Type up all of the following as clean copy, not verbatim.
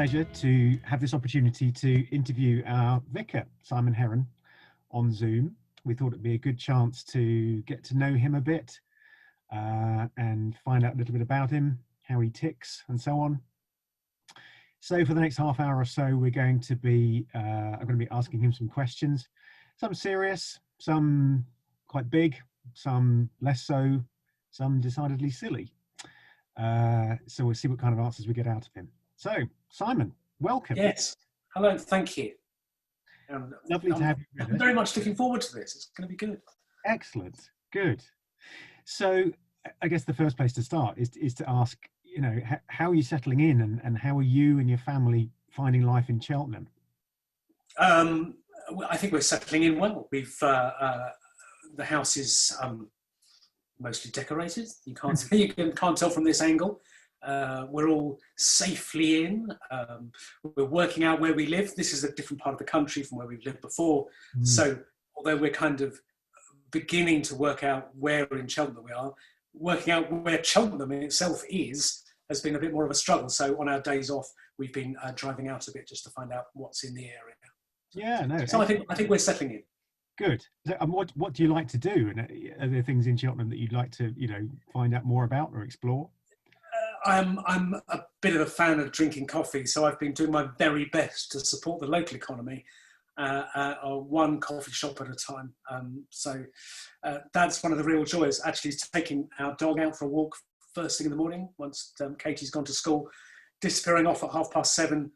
pleasure to have this opportunity to interview our vicar, Simon Heron, on Zoom. We thought it'd be a good chance to get to know him a bit and find out a little bit about him, how he ticks and so on. So for the next half hour or so, I'm going to be asking him some questions, some serious, some quite big, some less so, some decidedly silly. So we'll see what kind of answers we get out of him. So, Simon, welcome. Yes. Hello, thank you. Lovely to have you with us. I'm very much looking forward to this. It's going to be good. Excellent. Good. So, I guess the first place to start is to ask, how are you settling in and how are you and your family finding life in Cheltenham? I think we're settling in well. We've the house is mostly decorated. You can't tell from this angle. We're all safely in. We're working out where we live. This is a different part of the country from where we've lived before. So although we're kind of beginning to work out where in Cheltenham we are, working out where Cheltenham in itself has been a bit more of a struggle. So on our days off, we've been driving out a bit just to find out what's in the area. Yeah, no. So I think we're settling in. Good. So, what do you like to do? And are there things in Cheltenham that you'd like to find out more about or explore? I'm a bit of a fan of drinking coffee, so I've been doing my very best to support the local economy, one coffee shop at a time. So that's one of the real joys, actually, is taking our dog out for a walk first thing in the morning, once Katie's gone to school, disappearing off at 7:30.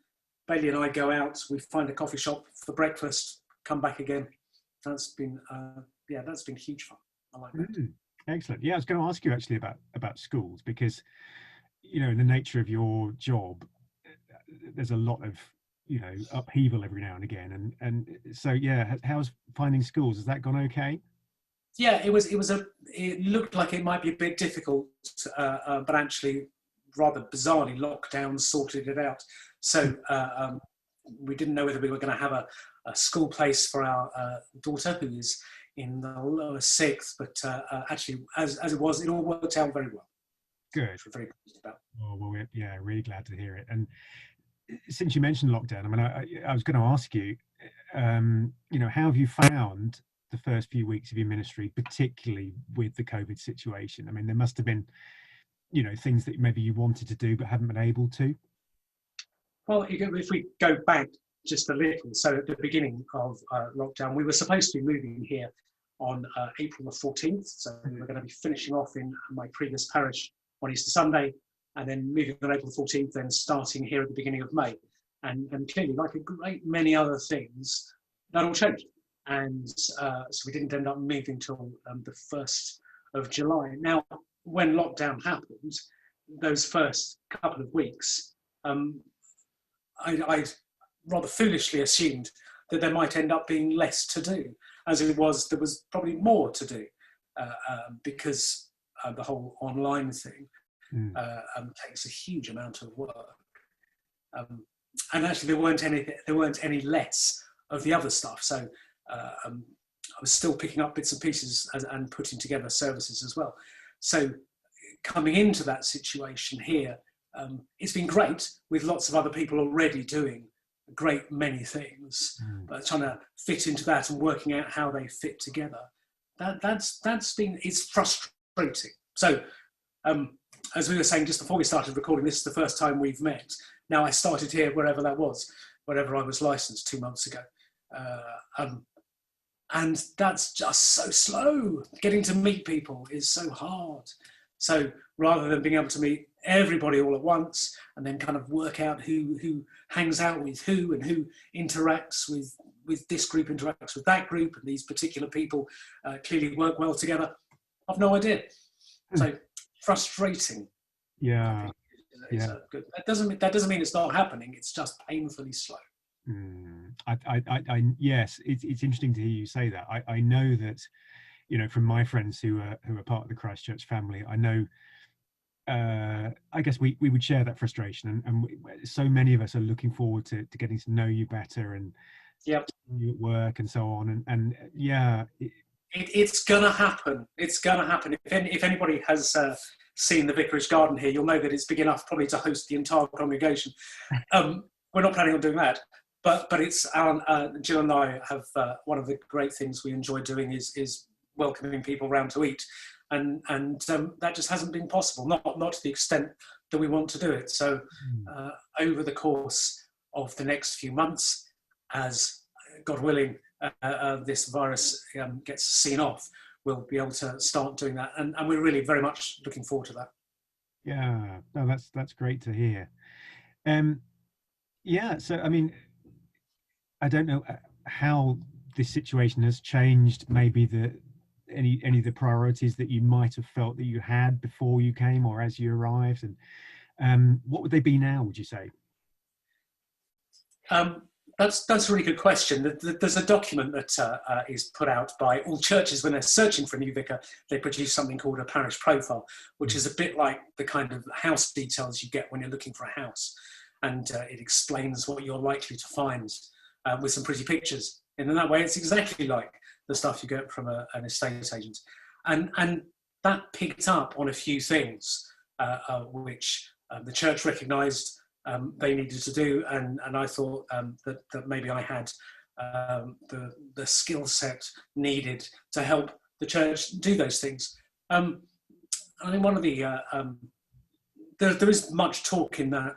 Bailey and I go out, we find a coffee shop for breakfast, come back again. That's been huge fun. I like that. Excellent. Yeah, I was going to ask you actually about schools, because in the nature of your job, there's a lot of upheaval every now and again, and so yeah, how's finding schools? Has that gone okay? Yeah, it looked like it might be a bit difficult, but actually, rather bizarrely, lockdown sorted it out. So we didn't know whether we were going to have a school place for our daughter, who is in the lower sixth, but actually, as it was, it all worked out very well. Good. Which we're very pleased about. Oh, well, yeah, really glad to hear it. And since you mentioned lockdown, I mean, I was going to ask you, how have you found the first few weeks of your ministry, particularly with the COVID situation? I mean, there must have been, things that maybe you wanted to do but haven't been able to. Well, if we go back just a little, so at the beginning of lockdown, we were supposed to be moving here on April the 14th. So we were going to be finishing off in my previous parish on Easter Sunday, and then moving on April 14th, then starting here at the beginning of May. And clearly, like a great many other things, that all changed. And so we didn't end up moving till the 1st of July. Now, when lockdown happened, those first couple of weeks, I rather foolishly assumed that there might end up being less to do. As it was, there was probably more to do because the whole online thing takes a huge amount of work. And actually, there weren't any less of the other stuff. So I was still picking up bits and pieces and putting together services as well. So coming into that situation here, it's been great with lots of other people already doing a great many things, but trying to fit into that and working out how they fit together, it's frustrating. So as we were saying just before we started recording, this is the first time we've met. Now, I started here wherever that was, wherever I was licensed 2 months ago. And that's just so slow. Getting to meet people is so hard. So rather than being able to meet everybody all at once and then kind of work out who hangs out with who and who interacts with this group, interacts with that group, and these particular people clearly work well together, I've no idea. So frustrating. Yeah. That doesn't mean it's not happening. It's just painfully slow. Yes, it's interesting to hear you say that. I know that, from my friends who are part of the Christchurch family, I know, I guess we would share that frustration, and so many of us are looking forward to getting to know you better and you at work and so on. And yeah. It's gonna happen. It's gonna happen. If anybody has seen the vicarage garden here, you'll know that it's big enough probably to host the entire congregation. we're not planning on doing that. But it's Jill and I have one of the great things we enjoy doing is welcoming people round to eat, and that just hasn't been possible, not to the extent that we want to do it. So over the course of the next few months, as God willing, this virus gets seen off, we'll be able to start doing that, and we're really very much looking forward to that. Yeah, no, that's great to hear. Yeah, so I mean, I don't know how this situation has changed maybe any of the priorities that you might have felt that you had before you came or as you arrived, and what would they be now, would you say? That's a really good question. There's a document that is put out by all churches when they're searching for a new vicar. They produce something called a parish profile, which is a bit like the kind of house details you get when you're looking for a house. And it explains what you're likely to find with some pretty pictures. And in that way, it's exactly like the stuff you get from an estate agent. And that picked up on a few things which the church recognised they needed to do, and I thought that maybe I had the skill set needed to help the church do those things. I mean, one of the there is much talk in that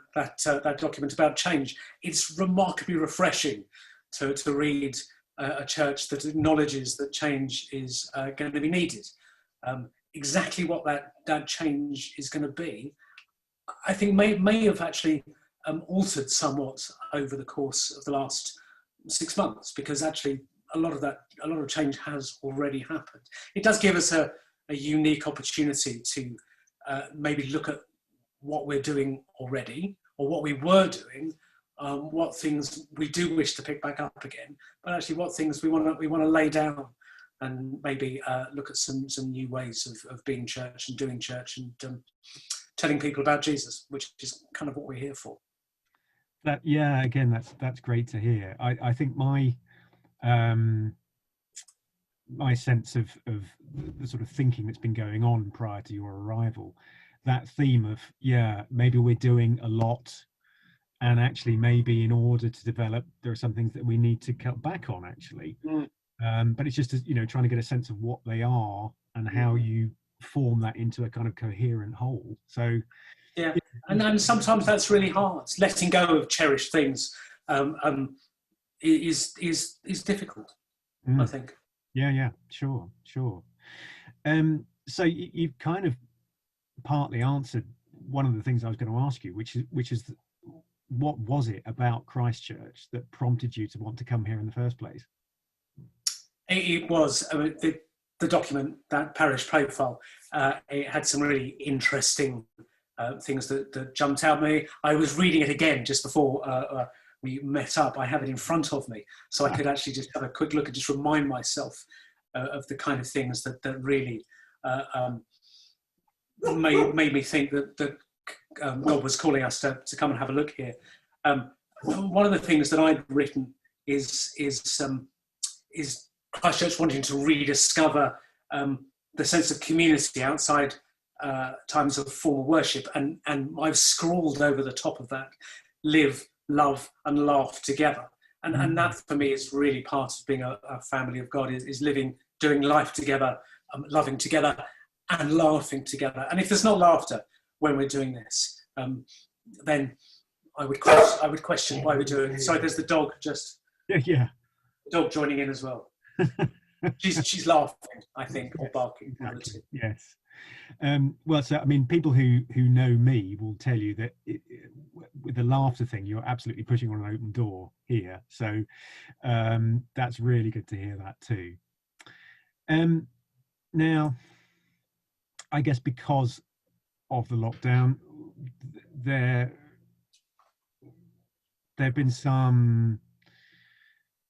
document about change. It's remarkably refreshing to read a church that acknowledges that change is going to be needed. Exactly what that change is going to be, I think may have actually altered somewhat over the course of the last 6 months, because actually a lot of change has already happened. It does give us a unique opportunity to maybe look at what we're doing already, or what we were doing, what things we do wish to pick back up again, but actually what things we want to lay down, and maybe look at some new ways of being church and doing church, and telling people about Jesus, which is kind of what we're here for. Yeah, again, that's great to hear. I think my my sense of the sort of thinking that's been going on prior to your arrival, that theme of, yeah, maybe we're doing a lot, and actually maybe in order to develop, there are some things that we need to cut back on, actually. But it's just, trying to get a sense of what they are and how you form that into a kind of coherent whole. So yeah, and sometimes that's really hard. Letting go of cherished things is difficult, I think. Yeah, sure. So you've kind of partly answered one of the things I was going to ask you, which is what was it about Christchurch that prompted you to want to come here in the first place? It was the document, that parish profile. It had some really interesting things that jumped out at me. I was reading it again just before we met up. I have it in front of me, so I could actually just have a quick look and just remind myself of the kind of things that really made me think that God was calling us to come and have a look here. One of the things that I'd written is Christchurch wanting to rediscover the sense of community outside times of formal worship, and I've scrawled over the top of that, live, love and laugh together. And that for me is really part of being a family of God, is living, doing life together, loving together and laughing together. And if there's not laughter when we're doing this, then I would question why we're doing it. Sorry, there's the dog just... Yeah. The dog joining in as well. she's laughing, I think, or barking. Exactly. Yes. Well, so I mean, people who know me will tell you that with the laughter thing, you're absolutely pushing on an open door here. So that's really good to hear that too. Now, I guess because of the lockdown, there have been some.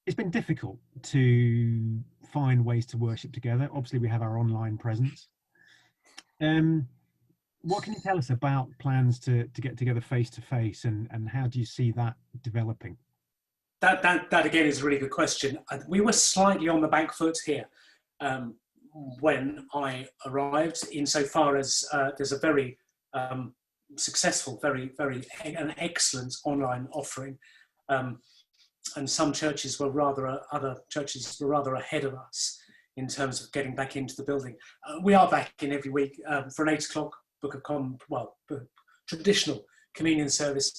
It's been difficult to find ways to worship together. Obviously, we have our online presence. What can you tell us about plans to get together face to face, and how do you see that developing? That again is a really good question. We were slightly on the back foot here when I arrived, insofar as there's a very successful, very an excellent online offering and other churches were rather ahead of us in terms of getting back into the building. We are back in every week for an 8 o'clock traditional communion service.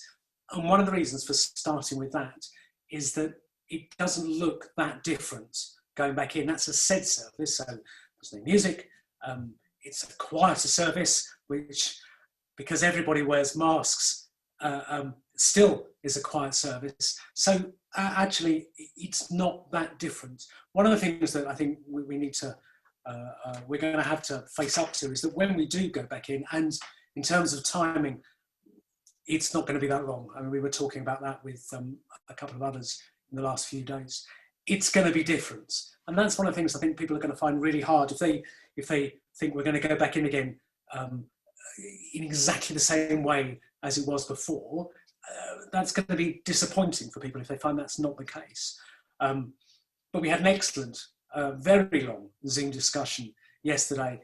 And one of the reasons for starting with that is that it doesn't look that different going back in. That's a said service, so there's no music. It's a quieter service, which, because everybody wears masks, still is a quiet service. So actually, it's not that different. One of the things that I think we need to, we're going to have to face up to is that when we do go back in, and in terms of timing, it's not going to be that long. I mean, we were talking about that with a couple of others in the last few days. It's going to be different. And that's one of the things I think people are going to find really hard if they think we're going to go back in again in exactly the same way as it was before. That's going to be disappointing for people if they find that's not the case. But we had an excellent, very long Zoom discussion yesterday,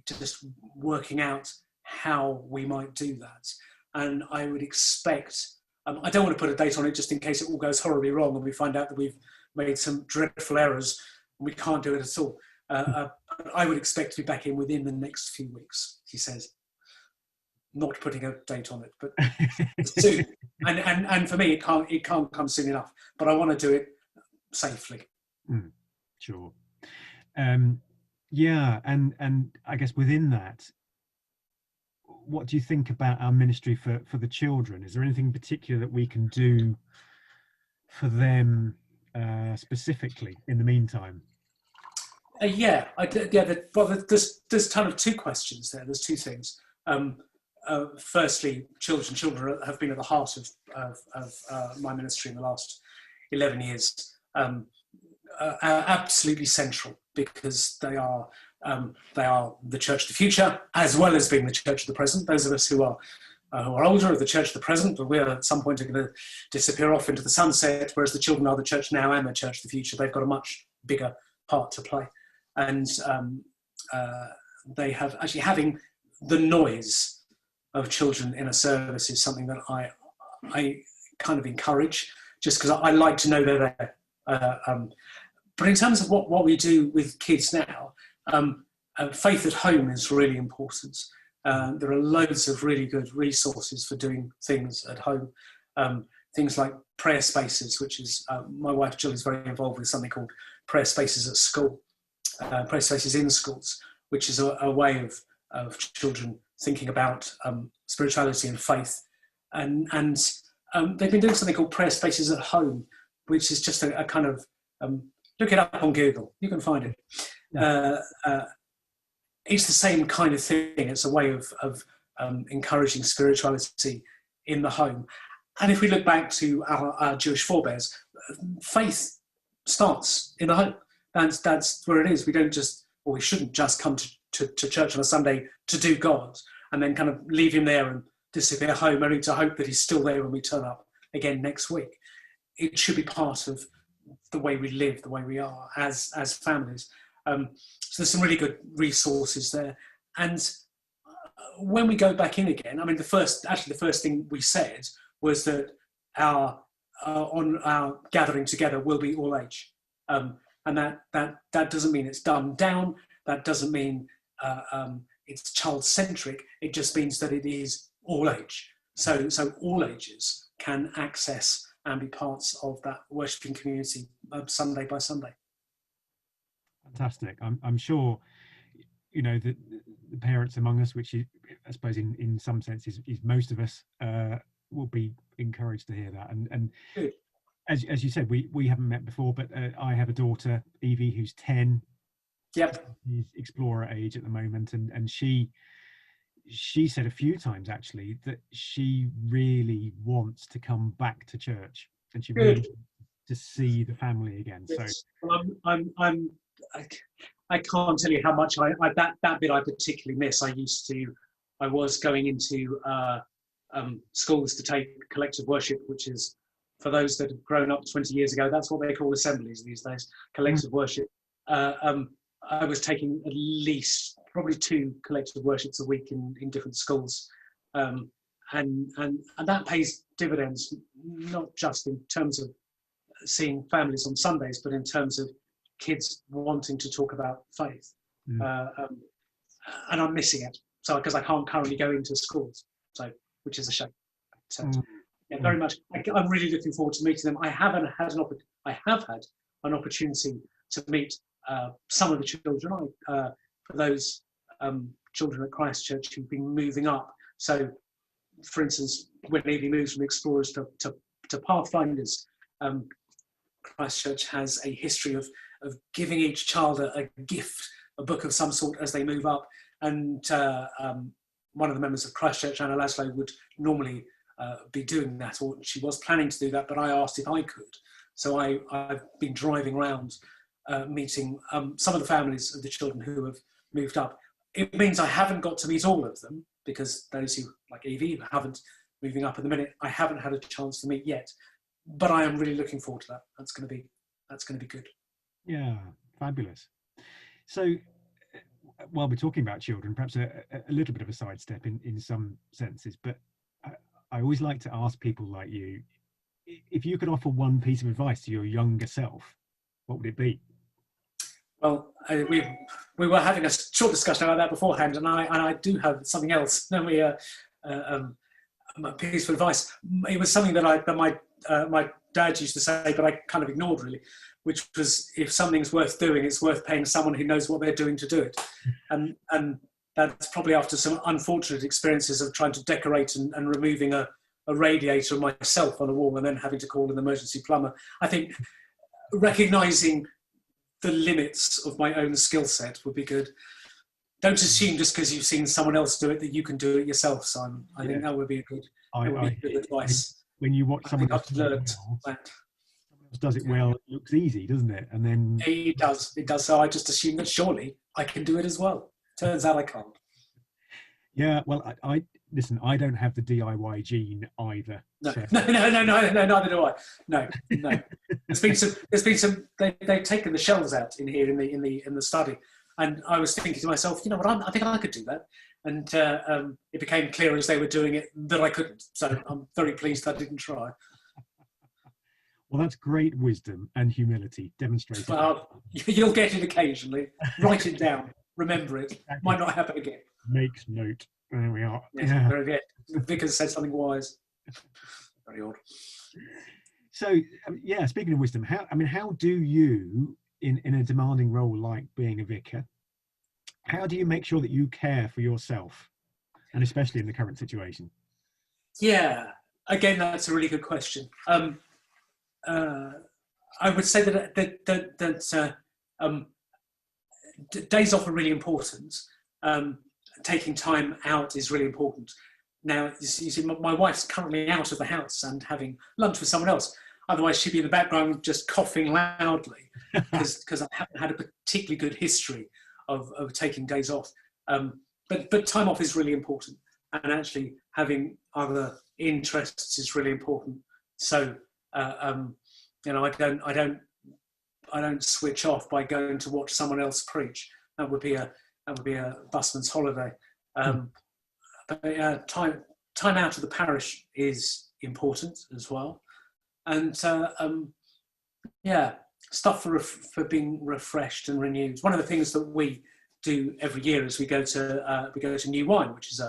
just working out how we might do that. And I would expect, I don't want to put a date on it just in case it all goes horribly wrong and we find out that we've made some dreadful errors and we can't do it at all. I would expect to be back in within the next few weeks, he says. Not putting a date on it, but soon. And for me, it can't come soon enough. But I want to do it safely. Sure. Yeah, and I guess within that, what do you think about our ministry for the children? Is there anything in particular that we can do for them specifically in the meantime? There's kind of two questions there. There's two things. Firstly, children have been at the heart of my ministry in the last 11 years. Absolutely central, because they are the church of the future, as well as being the church of the present. Those of us who are older are the church of the present, but we're at some point going to disappear off into the sunset, whereas the children are the church now and the church of the future. They've got a much bigger part to play. And they have actually, having the noise of children in a service is something that I kind of encourage, just because I like to know they're there. But in terms of what we do with kids now, faith at home is really important. There are loads of really good resources for doing things at home. Things like prayer spaces, which is, my wife Jill is very involved with something called prayer spaces at school, prayer spaces in schools, which is a way of children thinking about spirituality and faith. And they've been doing something called prayer spaces at home, which is just a kind of, look it up on Google, you can find it. It's the same kind of thing. It's a way of encouraging spirituality in the home. And if we look back to our Jewish forebears, faith starts in the home. That's where it is. We don't just, or we shouldn't just come to church on a Sunday to do God and then kind of leave him there and disappear home, only to hope that he's still there when we turn up again next week. It should be part of the way we live, the way we are as families. So there's some really good resources there. And when we go back in again, I mean, the first thing we said was that our gathering together will be all age. And that doesn't mean it's dumbed down. That doesn't mean it's child-centric. It just means that it is all age. So all ages can access and be parts of that worshipping community Sunday by Sunday. Fantastic. I'm sure, the parents among us, which is, I suppose in some sense is most of us, will be encouraged to hear that. And as you said, we haven't met before, but I have a daughter, Evie, who's 10. Yep. She's explorer age at the moment, and she said a few times actually that she really wants to come back to church, and she really wants to see the family again. Yes. So I can't tell you how much that bit I particularly miss. I was going into schools to take collective worship, which is, for those that have grown up 20 years ago, that's what they call assemblies these days, collective worship. I was taking at least probably 2 collective worships a week in different schools, and that pays dividends, not just in terms of seeing families on Sundays, but in terms of kids wanting to talk about faith. And I'm missing it, so because I can't currently go into schools, so which is a shame. So, yeah, very much. I'm really looking forward to meeting them. I have had an opportunity to meet some of the children. For those children at Christchurch who've been moving up. So, for instance, when Evie moves from Explorers to Pathfinders, Christchurch has a history of giving each child a gift, a book of some sort as they move up. And one of the members of Christchurch, Anna Laszlo, would normally be doing that, or she was planning to do that, but I asked if I could. So I've been driving around meeting some of the families of the children who have moved up. It means I haven't got to meet all of them, because those who, like Evie, haven't moving up at the minute, I haven't had a chance to meet yet. But I am really looking forward to that. That's going to be good. Yeah, fabulous. So, while we're talking about children, perhaps a little bit of a sidestep in some senses, but I always like to ask people like you, if you could offer one piece of advice to your younger self, what would it be? Well, we were having a short discussion about that beforehand, and I do have something else. Then a piece of advice. It was something that my dad used to say, but I kind of ignored really, which was, if something's worth doing, it's worth paying someone who knows what they're doing to do it. And that's probably after some unfortunate experiences of trying to decorate and removing a radiator myself on a wall and then having to call an emergency plumber. I think recognising the limits of my own skill set would be good. Don't assume just because you've seen someone else do it that you can do it yourself, Simon. I think that would be good advice. When you watch someone else does it well, it looks easy, doesn't it? And then it does. So I just assume that surely I can do it as well. Turns out I can't. Yeah, well, I listen. I don't have the DIY gene either. No, neither do I. No. There's been some. They've taken the shelves out in here in the study, and I was thinking to myself, you know what? I think I could do that. And it became clear as they were doing it that I couldn't. So I'm very pleased I didn't try. Well, that's great wisdom and humility demonstrated. Well, you'll get it occasionally. Write it down. Remember it. Exactly. Might not happen again. Makes note. There we are. Yes, yeah. Very good. Vicar said something wise. Very odd. So, yeah, speaking of wisdom, how do you, in a demanding role like being a vicar, how do you make sure that you care for yourself, and especially in the current situation? Yeah, again, that's a really good question. I would say that days off are really important. Taking time out is really important. Now, you see, my wife's currently out of the house and having lunch with someone else. Otherwise, she'd be in the background just coughing loudly because I haven't had a particularly good history of taking days off. But time off is really important, and actually having other interests is really important. So, you know, I don't switch off by going to watch someone else preach. That would be a busman's holiday. But time out of the parish is important as well, and stuff for being refreshed and renewed. One of the things that we do every year is we go to New Wine, which is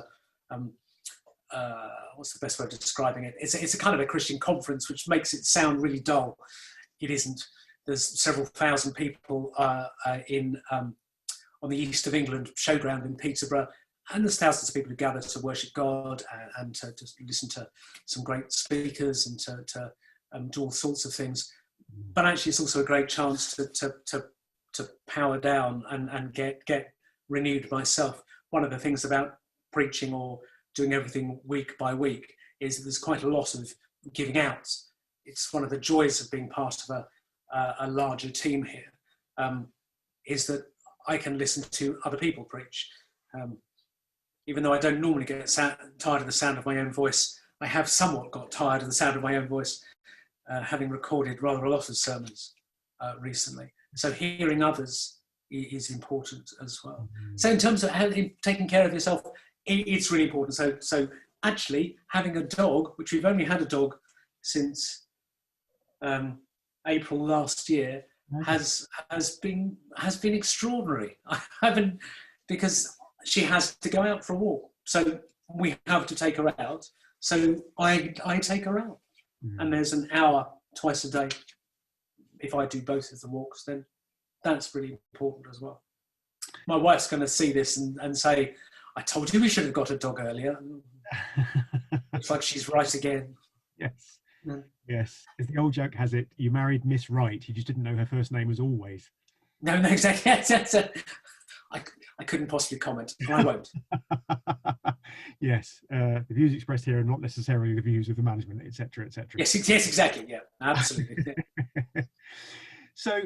what's the best way of describing it? It's a kind of a Christian conference, which makes it sound really dull. It isn't. There's several thousand people on the east of England showground in Peterborough, and there's thousands of people who gather to worship God and to just listen to some great speakers and to do all sorts of things. But actually, it's also a great chance to power down and get renewed myself. One of the things about preaching or doing everything week by week is that there's quite a lot of giving out. It's one of the joys of being part of a larger team here, is that I can listen to other people preach. Even though I don't normally get tired of the sound of my own voice, I have somewhat got tired of the sound of my own voice, having recorded rather a lot of sermons recently. So hearing others is important as well. So in terms of taking care of yourself, it's really important. So actually having a dog, which we've only had a dog since April last year, has been extraordinary. I haven't, because she has to go out for a walk, so we have to take her out. So I take her out, and there's an hour twice a day. If I do both of the walks, then that's really important as well. My wife's going to see this and say, "I told you we should have got a dog earlier." It's like she's right again. Yes. Yeah. Yes. As the old joke has it, you married Miss Right. You just didn't know her first name was Always. No, exactly. I couldn't possibly comment. I won't. Yes. The views expressed here are not necessarily the views of the management, etc., etc. Yes, exactly. Yeah, absolutely. Yeah. So,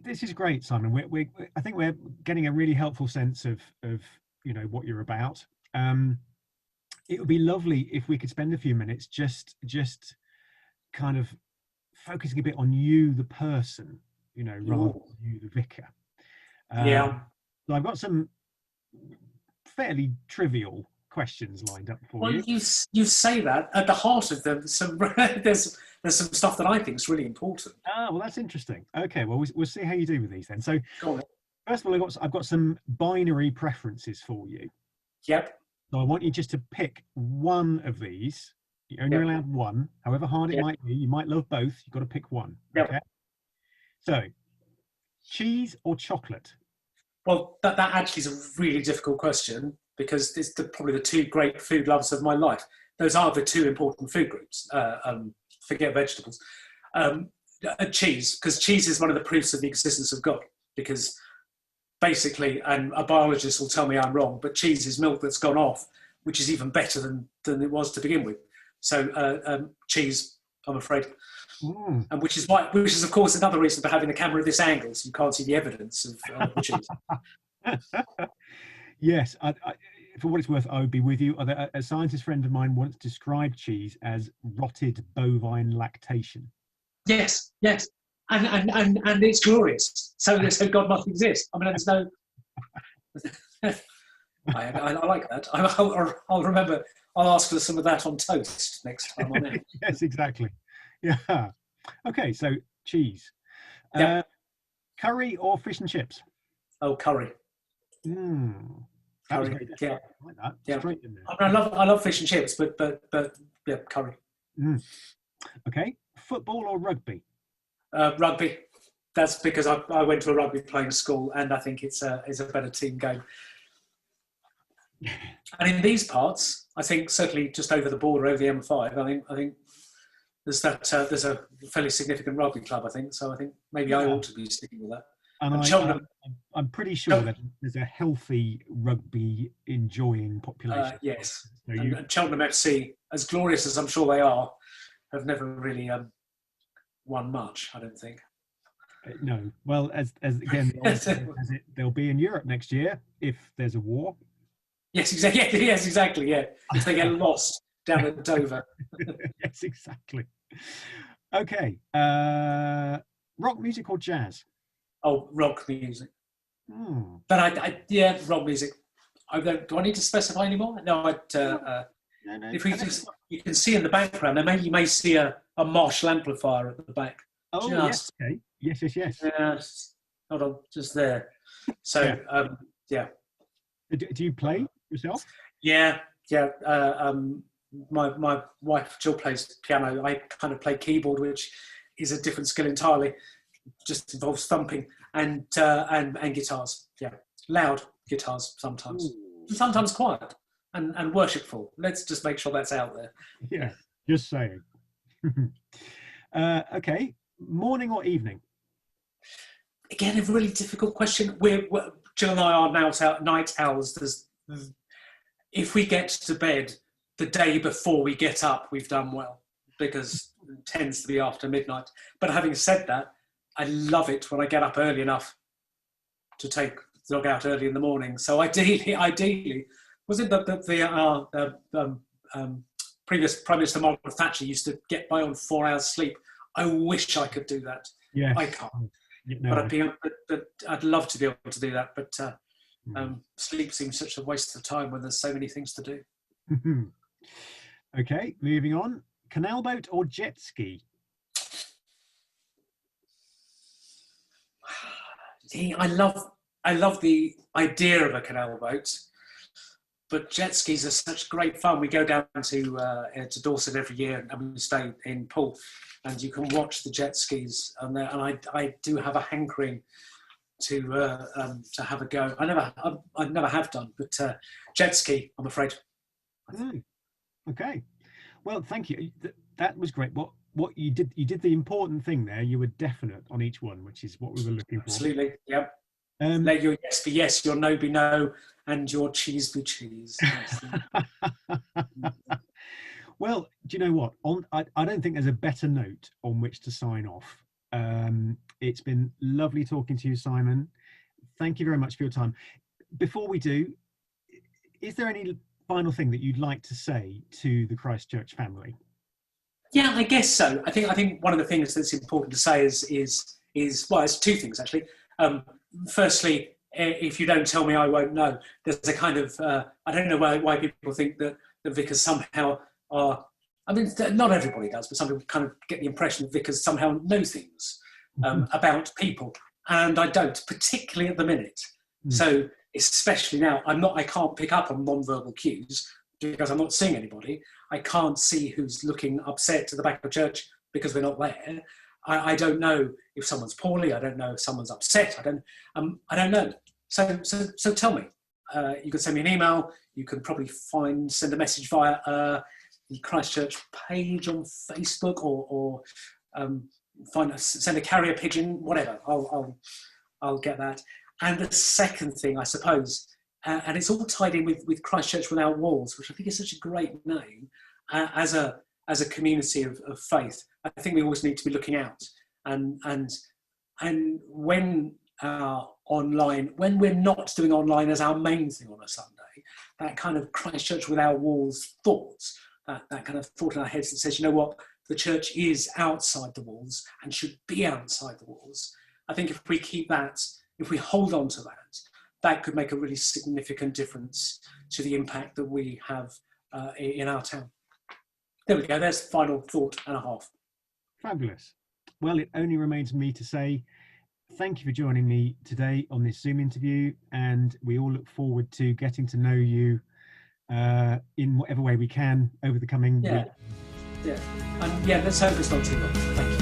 this is great, Simon. I think we're getting a really helpful sense of what you're about. It would be lovely if we could spend a few minutes just kind of focusing a bit on you, the person, rather than you, the vicar. Yeah. So I've got some fairly trivial questions lined up for you. Well, you say that at the heart of them. There's some stuff that I think is really important. Well, that's interesting. Okay, well, we'll see how you do with these then. So, go on. First of all, I've got some binary preferences for you. Yep. So I want you just to pick one of these. You're only allowed one, however hard it might be. You might love both. You've got to pick one. Yep. Okay. So, cheese or chocolate? Well, that actually is a really difficult question, because it's probably the two great food loves of my life. Those are the two important food groups. Forget vegetables. Cheese, because cheese is one of the proofs of the existence of God. Because basically, and a biologist will tell me I'm wrong, but cheese is milk that's gone off, which is even better than it was to begin with. So cheese, I'm afraid. And which is of course another reason for having the camera at this angle, so you can't see the evidence of the cheese. Yes, for what it's worth, I would be with you. A scientist friend of mine once described cheese as rotted bovine lactation. Yes, and it's glorious. So God must exist. I mean, there's no. I like that. I'll remember. I'll ask for some of that on toast next time I'm out. Yes, exactly. Yeah. Okay, so cheese. Curry or fish and chips? Oh, curry. Curry. Yeah. I like that. Yeah. Straight in there. I mean, I love fish and chips, but yeah, curry. Okay. Football or rugby? Rugby. That's because I went to a rugby playing school, and I think it's a better team game. And in these parts, I think certainly just over the border, over the M5, I think there's a fairly significant rugby club. I think so. I think maybe I ought to be sticking with that. And Cheltenham, I'm pretty sure that there's a healthy rugby enjoying population. Yes, so and Cheltenham FC, as glorious as I'm sure they are, have never really won much, I don't think. No. Well, as again, they'll be in Europe next year if there's a war. Yes, exactly. Yes, exactly. Yeah, if they get lost down at Dover. Yes, exactly. Okay. Rock music or jazz? Oh, rock music. But rock music. Do I need to specify anymore? No, no. If you can see in the background, you may see a Marshall amplifier at the back. Oh, yes. Okay. Yes. Yes. Hold on, just there. So, yeah. Do you play yourself? Yeah. My wife Jill plays piano. I kind of play keyboard, which is a different skill entirely. Just involves thumping and guitars. Yeah, loud guitars sometimes, sometimes quiet and worshipful. Let's just make sure that's out there. Yeah, just saying. Okay, morning or evening? Again, a really difficult question. Jill and I are now night owls. If we get to bed the day before we get up, we've done well, because it tends to be after midnight. But having said that, I love it when I get up early enough to take the dog out early in the morning. So ideally, was it the previous Prime Minister Margaret Thatcher used to get by on 4 hours sleep? I wish I could do that. Yes. I can't. No. But I'd love to be able to do that. But sleep seems such a waste of time when there's so many things to do. Okay, moving on. Canal boat or jet ski? I love the idea of a canal boat, but jet skis are such great fun. We go down to Dorset every year, and we stay in Poole, and you can watch the jet skis. And I do have a hankering to have a go. I never have done, but jet ski, I'm afraid. Okay, well, thank you. That was great. What you did the important thing there. You were definite on each one, which is what we were looking for. Absolutely, yep. Let your yes be yes, your no be no, and your cheese be cheese. Well, do you know what? I don't think there's a better note on which to sign off. It's been lovely talking to you, Simon. Thank you very much for your time. Before we do, is there any final thing that you'd like to say to the Christchurch family? Yeah, I guess so. I think one of the things that's important to say is well, it's two things actually. Firstly, if you don't tell me, I won't know. There's a kind of I don't know why people think that the vicars somehow are. I mean, not everybody does, but some people kind of get the impression that vicars somehow know things about people, and I don't, particularly at the minute. So especially now, I can't pick up on non-verbal cues because I'm not seeing anybody. I can't see who's looking upset to the back of the church because we're not there. I don't know if someone's poorly. I don't know if someone's upset. I don't know. So tell me. You can send me an email. You can probably send a message via the Christchurch page on Facebook, or send a carrier pigeon. Whatever. I'll get that. And the second thing, I suppose, and it's all tied in with Christchurch Without Walls, which I think is such a great name, as a community of faith. I think we always need to be looking out, and when online, when we're not doing online as our main thing on a Sunday, that kind of Christchurch Without Walls thoughts, that kind of thought in our heads that says, you know what, the church is outside the walls and should be outside the walls. I think if we keep that, if we hold on to that, that could make a really significant difference to the impact that we have in our town. There we go, there's the final thought and a half. Fabulous. Well, it only remains me to say thank you for joining me today on this Zoom interview, and we all look forward to getting to know you in whatever way we can over the coming week. Yeah, and let's hope it's not too long. Thank you.